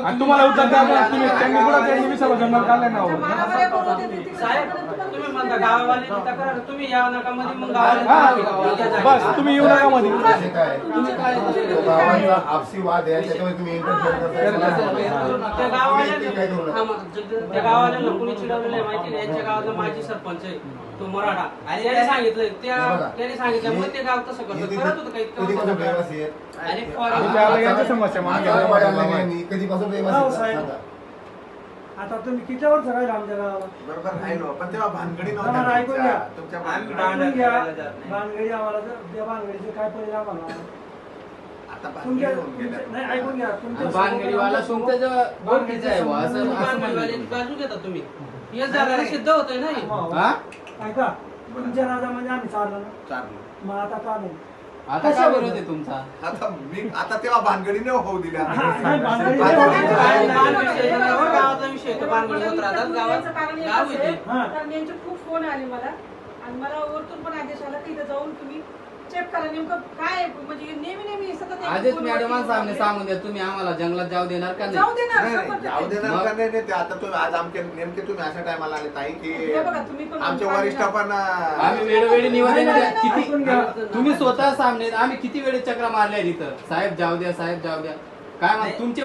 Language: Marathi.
आणि तुम्हाला उत्तर द्या तुम्ही त्यांनी पुढे त्यांनी विसर्ग जंगल काढले ना साहेब तुम्ही म्हणता गावावाले तक्रार तुम्ही या नकामध्ये मग गावाला बस तुम्ही येऊ नका मध्ये गावाचा आपसी वाद आहे त्याच्यामुळे तुम्ही त्या गावाला कोणी चिडवलेलं आहे माहिती नाही. यांच्या गावातला माजी सरपंच आहे तो मराठा त्याने सांगितलं त्याने सांगितलं मग ते गाव तसं करत होतं काही कधीपासून आता तुम्ही किती वर्ष राहिले आमच्या गावाला? बरोबर राहिलो पण तेव्हा भानगडी ऐकून घ्या तुमच्या भानगडी आम्हाला त्या भानगडीचे काय परिणाम आला आता तुमच्या नाही ऐकून घ्या तुमच्या भानगडीवाला बाजू घेता तुम्ही हे झालं सिद्ध होतंय नाही ऐका तुमच्या राजामध्ये आम्ही चाललो ना मग आता का नाही आता काय विरोध आहे तुमचा? आता तेव्हा भानगडीने होऊ दिल्या गावाचा विषय भानगडी होत राहतात गाव येते कारण यांचे खूप फोन आले मला आणि मला वरतून पण आदेश आला की इथे जाऊन तुम्ही चेक करा नेमकं काय म्हणजे नेहमी सतत आधीच मॅडमांना सामने सांगून द्या तुम्ही आम्हाला जंगलात जाऊ देणार का जाऊ नाही? जाऊ देणार का नाही ते आता तुम्ही आज नेमके तुम्ही अशा टायमाला आले ताई की आमचे वरिष्ठ पण आम्ही वेळोवेळी निवेदन द्या किती तुम्ही स्वतः सामने आम्ही किती वेळे चक्रा मारल्या तिथं साहेब जाऊ द्या काय तुमचे